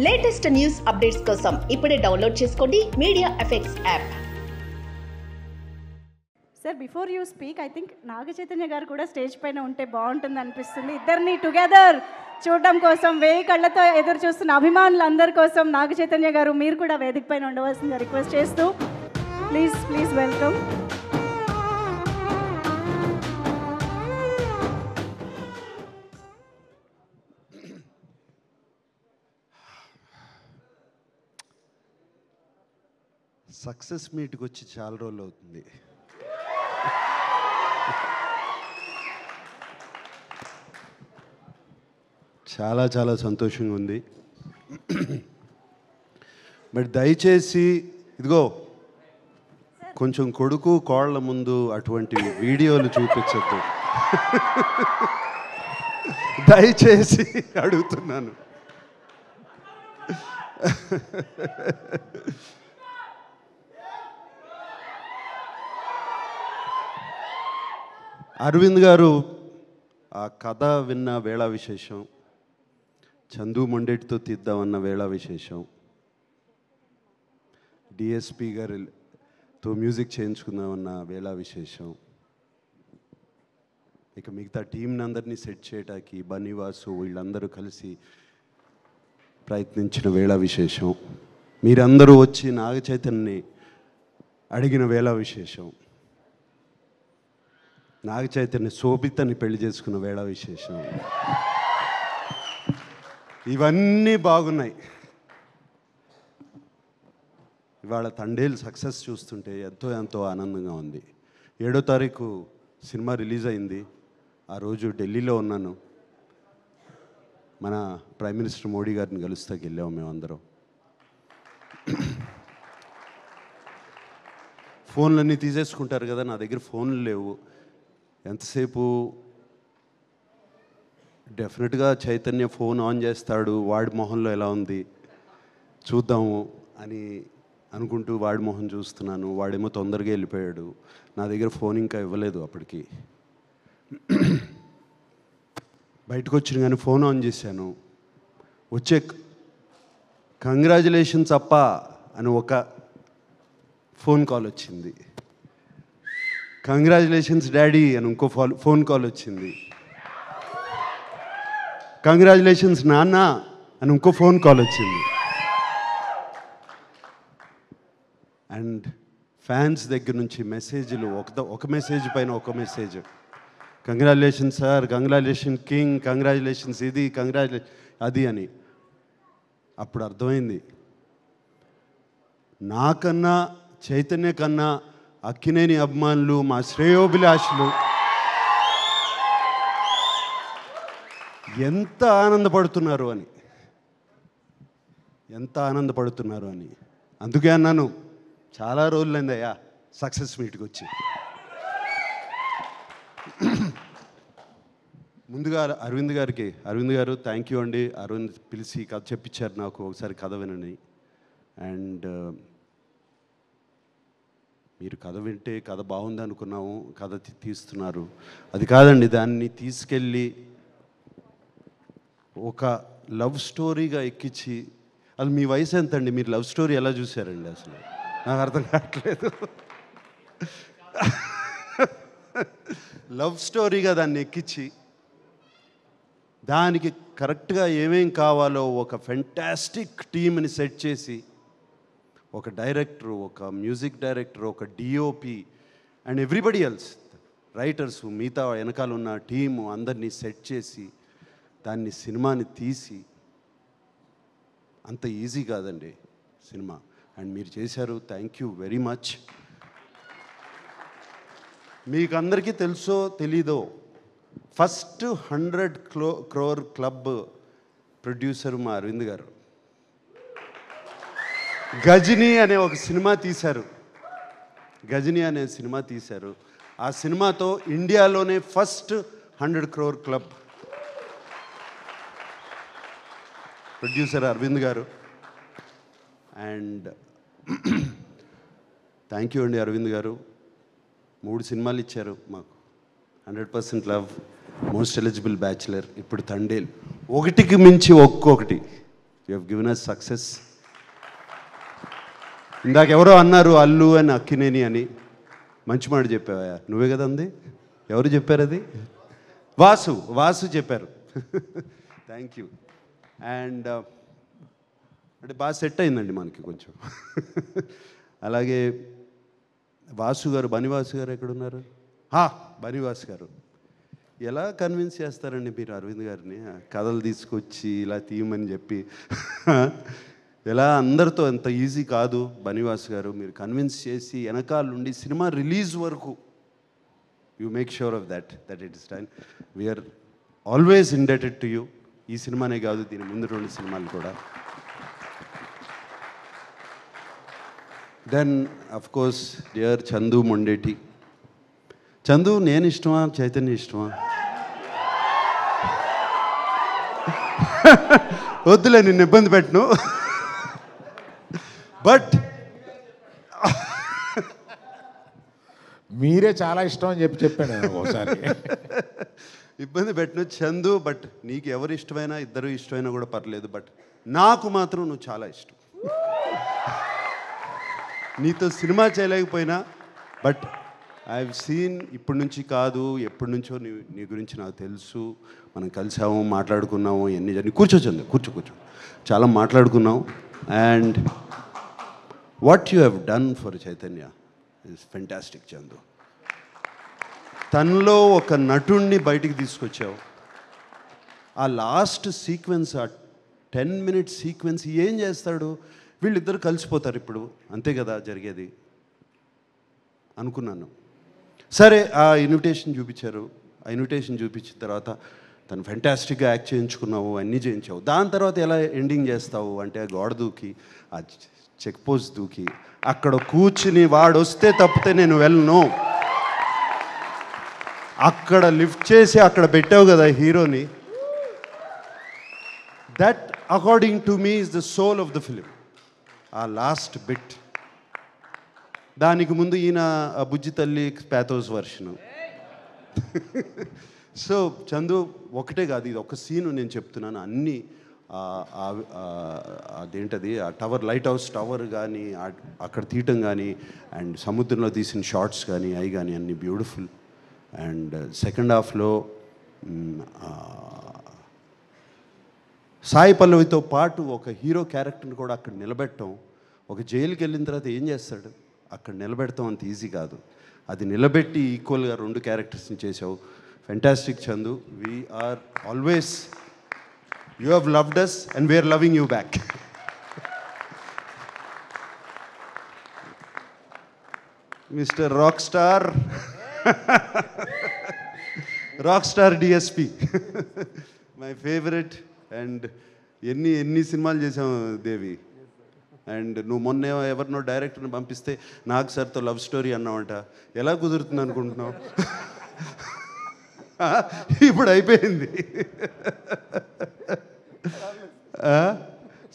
Latest news updates కోసం ఇప్పుడే download చేసుకోండి media effects app. Sir, before you speak, I think Naga Chaitanya garu కూడా stage పైన ఉంటే బాగుంటుంది అనిపిస్తుంది. ఇద్దరిని టుగెదర్ చూడడం కోసం వేయి కళ్ళతో ఎదురు చూస్తున్న అభిమానులందరి కోసం నాగ చైతన్య గారు మీరు కూడా వేదిక పైన ఉండవలసిందిగా రిక్వెస్ట్ చేస్తూ ప్లీజ్ వెల్కమ్. సక్సెస్ మీట్కి వచ్చి చాలా రోజులు అవుతుంది. చాలా చాలా సంతోషంగా ఉంది. బట్ దయచేసి ఇదిగో కొంచెం కొడుకు కోళ్ళ ముందు అటువంటి వీడియోలు చూపించద్దు. దయచేసి అడుగుతున్నాను. అరవింద్ గారు ఆ కథ విన్న వేళ విశేషం, చందు మొండెటితో తీద్దామన్న వేళ విశేషం, డిఎస్పి గారితో మ్యూజిక్ చేయించుకుందామన్న వేళ విశేషం, ఇక మిగతా టీంని అందరినీ సెట్ చేయడానికి బన్నీవాసు వీళ్ళందరూ కలిసి ప్రయత్నించిన వేళ విశేషం, మీరందరూ వచ్చి నాగ చైతన్యని అడిగిన వేళ విశేషం, నాగ చైతన్య శోభితని పెళ్లి చేసుకున్న వేళ విశేషం, ఇవన్నీ బాగున్నాయి. ఇవాళ తండేలు సక్సెస్ చూస్తుంటే ఎంతో ఆనందంగా ఉంది. 7వ తారీఖు సినిమా రిలీజ్ అయింది. ఆ రోజు ఢిల్లీలో ఉన్నాను. మన ప్రైమ్ మినిస్టర్ మోడీ గారిని కలుస్తాకి వెళ్ళాము మేమందరం. ఫోన్లన్నీ తీసేసుకుంటారు కదా, నా దగ్గర ఫోన్లు లేవు. ఎంతసేపు డెఫినెట్గా చైతన్య ఫోన్ ఆన్ చేస్తాడు, వాడి మొహంలో ఎలా ఉంది చూద్దాము అని అనుకుంటూ వాడి మొహం చూస్తున్నాను. వాడేమో తొందరగా వెళ్ళిపోయాడు. నా దగ్గర ఫోన్ ఇంకా ఇవ్వలేదు అప్పటికి. బయటకు వచ్చిన కానీ ఫోన్ ఆన్ చేశాను. వచ్చే కంగ్రాచులేషన్స్ అప్ప అని ఒక ఫోన్ కాల్ వచ్చింది. కంగ్రాచులేషన్స్ డాడీ అని ఇంకో ఫోన్ కాల్ వచ్చింది. కంగ్రాచులేషన్స్ నాన్న అని ఇంకో ఫోన్ కాల్ వచ్చింది. అండ్ ఫ్యాన్స్ దగ్గర నుంచి మెసేజ్లు, ఒక మెసేజ్ పైన ఒక message, congratulations sir, congratulation king, congratulations ఇది, కంగ్రాచులేషన్ అది అని. అప్పుడు అర్థమైంది, నాకన్నా చైతన్య కన్నా అక్కినేని అభిమానులు, మా శ్రేయోభిలాషులు ఎంత ఆనందపడుతున్నారు అని. అందుకే అన్నాను, చాలా రోజులైందయ్యా సక్సెస్ మీట్కి వచ్చి. ముందుగా అరవింద్ గారు థ్యాంక్ యూ అండి. అరవింద్ పిలిచి కథ చెప్పించారు నాకు, ఒకసారి కథ వినని. అండ్ మీరు కథ వింటే కథ బాగుంది అనుకున్నాము, కథ తీస్తున్నారు. అది కాదండి, దాన్ని తీసుకెళ్ళి ఒక లవ్ స్టోరీగా ఎక్కించి, అది మీ వయసు ఎంత అండి, మీరు లవ్ స్టోరీ ఎలా చూశారండి? అసలు నాకు అర్థం కావట్లేదు. లవ్ స్టోరీగా దాన్ని ఎక్కించి దానికి కరెక్ట్గా ఏమేం కావాలో ఒక ఫెంటాస్టిక్ టీమ్ని సెట్ చేసి, ఒక డైరెక్టరు, ఒక మ్యూజిక్ డైరెక్టర్, ఒక DOP and everybody else, writers, మిగతా వెనకాల ఉన్న టీము అందరినీ సెట్ చేసి దాన్ని సినిమాని తీసి, అంత ఈజీ కాదండి సినిమా. అండ్ మీరు చేశారు, థ్యాంక్ యూ వెరీ మచ్. మీకు అందరికీ తెలుసో తెలీదో, ఫస్ట్ 100 crore క్లబ్ ప్రొడ్యూసర్ మా అరవింద్ గారు. గజనీ అనే ఒక సినిమా తీశారు. ఆ సినిమాతో ఇండియాలోనే first 100 crore club producer Aravind garu. And thank you అండి అరవింద్ గారు. 3 సినిమాలు ఇచ్చారు మాకు. 100% లవ్, మోస్ట్ ఎలిజిబుల్ బ్యాచులర్, ఇప్పుడు తండేల్, ఒకటికి మించి ఒక్కొక్కటి you have given us success. ఇందాక ఎవరో అన్నారు అల్లు అని అక్కినేని అని, మంచి మాట చెప్పావా? నువ్వే కదా అంది? ఎవరు చెప్పారు అది? వాసు చెప్పారు. Thank you. అండ్ అంటే బాగా సెట్ అయిందండి మనకి కొంచెం. అలాగే బనివాసు గారు ఎక్కడున్నారు? బనివాసు గారు ఎలా కన్విన్స్ చేస్తారండి మీరు అరవింద్ గారిని? కథలు తీసుకొచ్చి ఇలా తీయమని చెప్పి ఎలా అందరితో అంత ఈజీ కాదు. బనివాస్ గారు మీరు కన్విన్స్ చేసి వెనకాల నుండి సినిమా రిలీజ్ వరకు you make sure of that it is done. We are always indebted to you. ఈ సినిమానే కాదు, దీని ముందు 2 సినిమాలు కూడా. Then of course dear Chandu Mondeti. Chandu నేను ఇష్టమా, చైతన్య ఇష్టమా? వద్దులే, నిన్ను ఇబ్బంది పెట్టను. బట్ మీరే చాలా ఇష్టం అని చెప్పాను ఒకసారి. ఇబ్బంది పెట్టను చందు. బట్ నీకు ఎవరు ఇష్టమైనా, ఇద్దరు ఇష్టమైనా కూడా పర్లేదు. బట్ నాకు మాత్రం నువ్వు చాలా ఇష్టం. నీతో సినిమా చేయలేకపోయినా బట్ ఐ హావ్ సీన్, ఇప్పటి నుంచి కాదు ఎప్పటి నుంచో నీ గురించి నాకు తెలుసు. మనం కలిసాము, మాట్లాడుకున్నాము, ఎన్ని జరిగి. కూర్చో చాలా మాట్లాడుకున్నాం. And what you have done for Chaitanya is fantastic Chandu. తనలో ఒక నటుణ్ణి బయటికి తీసుకొచ్చావు. ఆ లాస్ట్ సీక్వెన్స్, ఆ 10 minute సీక్వెన్స్ ఏం చేస్తాడు? వీళ్ళిద్దరు కలిసిపోతారు ఇప్పుడు, అంతే కదా జరిగేది అనుకున్నాను. సరే, ఆ ఇన్విటేషన్ చూపించారు. ఆ ఇన్విటేషన్ చూపించిన తర్వాత తను ఫెంటాస్టిక్గా యాక్ట్ చేయించుకున్నావు, అన్నీ చేయించావు. దాని తర్వాత ఎలా ఎండింగ్ చేస్తావు అంటే, ఆ గోడ దూకి, ఆ చెక్ పోస్ట్ దూకి, అక్కడ కూర్చుని వాడు వస్తే తప్పితే నేను వెళ్ళను, అక్కడ లిఫ్ట్ చేసి అక్కడ పెట్టావు కదా హీరోని. That according to me is the soul of the film. ఆ లాస్ట్ బిట్. దానికి ముందు ఈయన బుజ్జి తల్లి ప్యాథోస్ వర్షను. సో చందు, ఒకటే కాదు, ఇది ఒక సీను నేను చెప్తున్నాను. అన్నీ అదేంటది, ఆ టవర్, లైట్ హౌస్ టవర్ కానీ, అక్కడ తీయటం కానీ, అండ్ సముద్రంలో తీసిన షార్ట్స్ కానీ, అవి కానీ అన్నీ బ్యూటిఫుల్. అండ్ సెకండ్ హాఫ్లో సాయి పల్లవితో పాటు ఒక హీరో క్యారెక్టర్ని కూడా అక్కడ నిలబెట్టడం. ఒక జైలుకి వెళ్ళిన తర్వాత ఏం చేస్తాడు, అక్కడ నిలబెడతాం అంత ఈజీ కాదు. అది నిలబెట్టి ఈక్వల్గా 2 క్యారెక్టర్స్ని చేసావు. Fantastic Chandu. We are always, you have loved us and we are loving you back. Mister rock star DSP, my favourite. And ఎన్ని సినిమాలు చేసాము దేవి. అండ్ నువ్వు మొన్న ఎవరినో డైరెక్టర్ని పంపిస్తే నాగ్ సార్తో లవ్ స్టోరీ అన్నావంట. ఎలా కుదురుతుంది అనుకుంటున్నావు? ఇప్పుడు అయిపోయింది.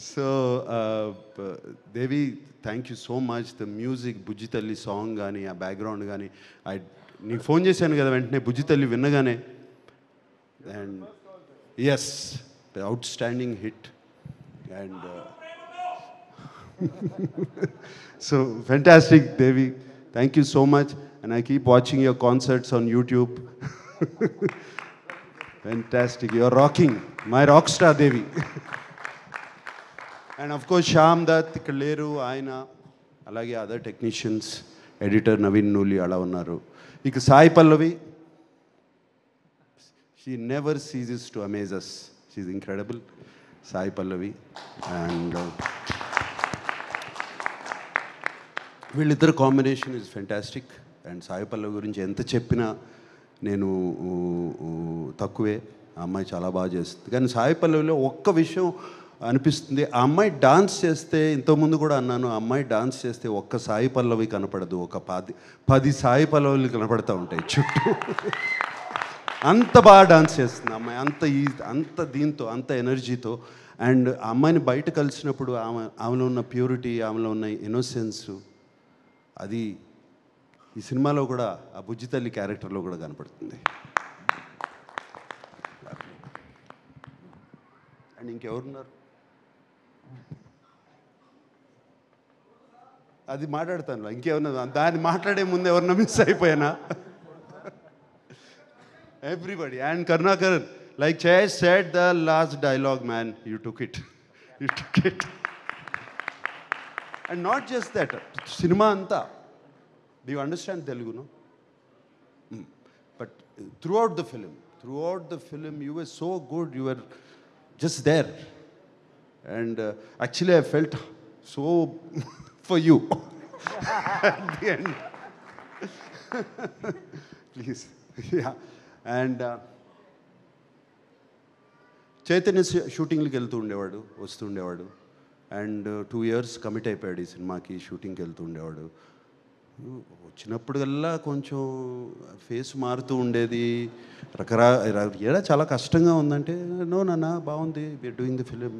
So Devi, thank you so much. The music, Bujji Thalli song కానీ, ఆ బ్యాక్గ్రౌండ్ కానీ, నీకు ఫోన్ చేశాను కదా వెంటనే బుజ్జి తల్లి విన్నగానే. And yes, outstanding hit. And so fantastic Devi, thank you so much. And I keep watching your concerts on YouTube. Fantastic, you're rocking, my rock star Devi. And of course Shyam Dutt ikkaleru, ayana alage other technicians, editor Naveen Nuli ala unnaru. Ika Sai Pallavi, she never ceases to amaze us. She's incredible. Sai Pallavi. And వీళ్ళిద్దరు combination is fantastic. And Sai Pallavi గురించి ఎంత చెప్పినా నేను తక్కువే. ఆ అమ్మాయి చాలా బాగా చేస్తుంది. కానీ సాయి పల్లవిలో ఒక్క విషయం అనిపిస్తుంది, ఆ అమ్మాయి డాన్స్ చేస్తే, ఇంతకుముందు కూడా అన్నాను, ఆ అమ్మాయి డాన్స్ చేస్తే ఒక్క సాయి పల్లవి కనపడదు, ఒక 10 సాయి పల్లవులు కనపడతా ఉంటాయి చుట్టూ. అంత బాగా డాన్స్ చేస్తుంది అమ్మాయి, అంత దీంతో, అంత ఎనర్జీతో. అండ్ ఆ అమ్మాయిని బయట కలిసినప్పుడు ఆమెలో ఉన్న ప్యూరిటీ, ఆమెలో ఉన్న ఇన్నోసెన్స్, అది ఈ సినిమాలో కూడా, ఆ బుజ్జి తల్లి క్యారెక్టర్లో కూడా కనపడుతుంది. అండ్ ఇంకెవరున్నారు? అది మాట్లాడతాను, ఇంకేమన్నా దాన్ని మాట్లాడే ముందు ఎవరన్నా మిస్ అయిపోయానా? Everybody. And Karunakar, like Jay said the last dialogue, man, you took it. You took it. And not just that, cinema anta. Do you understand Telugu, no? But throughout the film, you were so good, you were just there. And actually I felt so for you at the end. Please. Yeah. And Chaitanya షూటింగ్కి వెళ్తూ ఉండేవాడు, వస్తూ ఉండేవాడు. And 2 years commit అయిపోయాడు ఈ సినిమాకి. షూటింగ్కి వెళ్తూ ఉండేవాడు. వచ్చినప్పుడల్లా కొంచెం ఫేస్ మారుతూ ఉండేది. ఏడా చాలా కష్టంగా ఉందంటే, నో నాన్న బాగుంది, we are doing the film,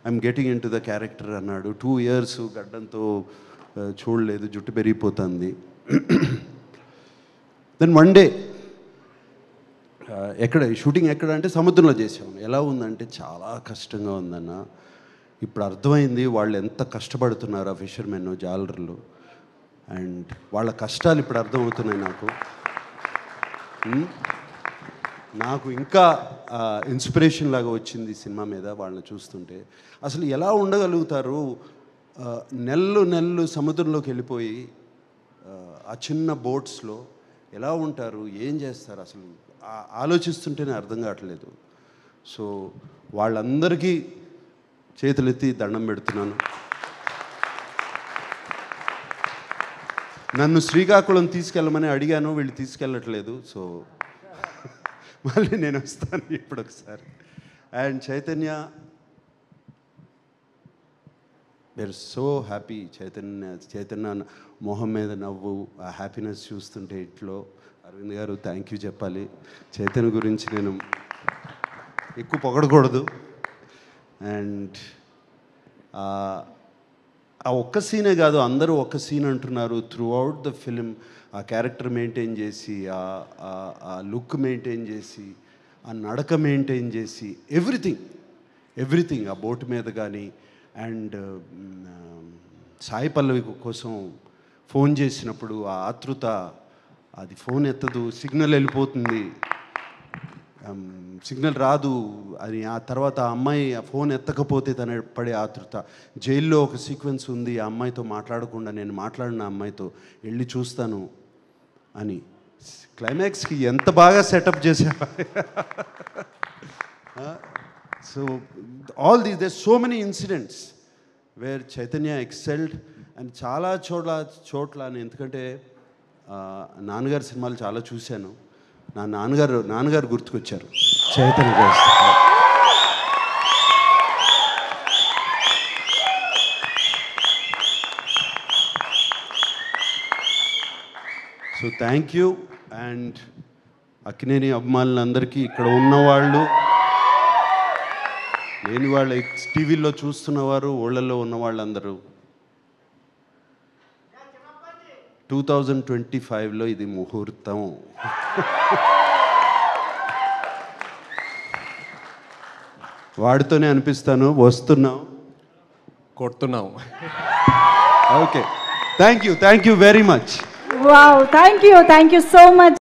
I'm getting into the character అన్నాడు. 2 years గడ్డంతో చూడలేదు, జుట్టు పెరిగిపోతుంది. దెన్ వన్ డే షూటింగ్ ఎక్కడ అంటే సముద్రంలో చేసాము. ఎలా ఉందంటే చాలా కష్టంగా ఉందన్న. ఇప్పుడు అర్థమైంది వాళ్ళు ఎంత కష్టపడుతున్నారు, ఆ ఫిషర్మెన్ జాలర్లు. అండ్ వాళ్ళ కష్టాలు ఇప్పుడు అర్థమవుతున్నాయి నాకు ఇంకా ఇన్స్పిరేషన్ లాగా వచ్చింది సినిమా మీద వాళ్ళని చూస్తుంటే. అసలు ఎలా ఉండగలుగుతారు, నెలలు సముద్రంలోకి వెళ్ళిపోయి ఆ చిన్న బోట్స్లో ఎలా ఉంటారు, ఏం చేస్తారు, అసలు ఆలోచిస్తుంటేనే అర్థం కావట్లేదు. సో వాళ్ళందరికీ చేతులెత్తి దండం పెడుతున్నాను. నన్ను శ్రీకాకుళం తీసుకెళ్ళమని అడిగాను, వీళ్ళు తీసుకెళ్ళట్లేదు. సో మళ్ళీ నేను వస్తాను ఇప్పుడు ఒకసారి. And Chaitanya, we are so happy. Chaitanya మొహం మీద నవ్వు, ఆ హ్యాపీనెస్ చూస్తుంటే ఇంట్లో. అరవింద్ గారు థ్యాంక్ యూ చెప్పాలి. చైతన్య గురించి నేను ఎక్కువ పొగడకూడదు. అండ్ ఆ ఒక్క సీనే కాదు, అందరూ ఒక్క సీన్ అంటున్నారు. త్రూ అవుట్ ద ఫిలిం ఆ క్యారెక్టర్ మెయింటైన్ చేసి, ఆ లుక్ మెయింటైన్ చేసి, ఆ నడక మెయింటైన్ చేసి, ఎవ్రీథింగ్ ఆ బోట్ మీద కానీ. అండ్ సాయి పల్లవి కోసం ఫోన్ చేసినప్పుడు ఆ ఆతృత, అది ఫోన్ ఎత్తదు, సిగ్నల్ వెళ్ళిపోతుంది, సిగ్నల్ రాదు అని. ఆ తర్వాత ఆ అమ్మాయి ఆ ఫోన్ ఎత్తకపోతే తన పడే ఆతృత. జైల్లో ఒక సీక్వెన్స్ ఉంది, ఆ అమ్మాయితో మాట్లాడకుండా నేను మాట్లాడిన అమ్మాయితో వెళ్ళి చూస్తాను అని. క్లైమాక్స్కి ఎంత బాగా సెటప్ చేశారు. So all these, there so many incidents where Chaitanya excelled. And చాలా చోట్ల ఎందుకంటే నాన్నగారి సినిమాలు చాలా చూశాను. నా నాన్నగారు గుర్తుకొచ్చారు Chaitanya garu. So thank you. And Akkineni అభిమానులందరికీ, ఇక్కడ ఉన్నవాళ్ళు, లేని వాళ్ళు, టీవీలో చూస్తున్నవారు, ఊళ్ళల్లో ఉన్న వాళ్ళందరూ, 2025లో ఇది ముహూర్తం. వాడితోనే అనిపిస్తాను, వస్తున్నాం, కొడుతున్నాం. Okay, thank you very much. Wow, thank you so much.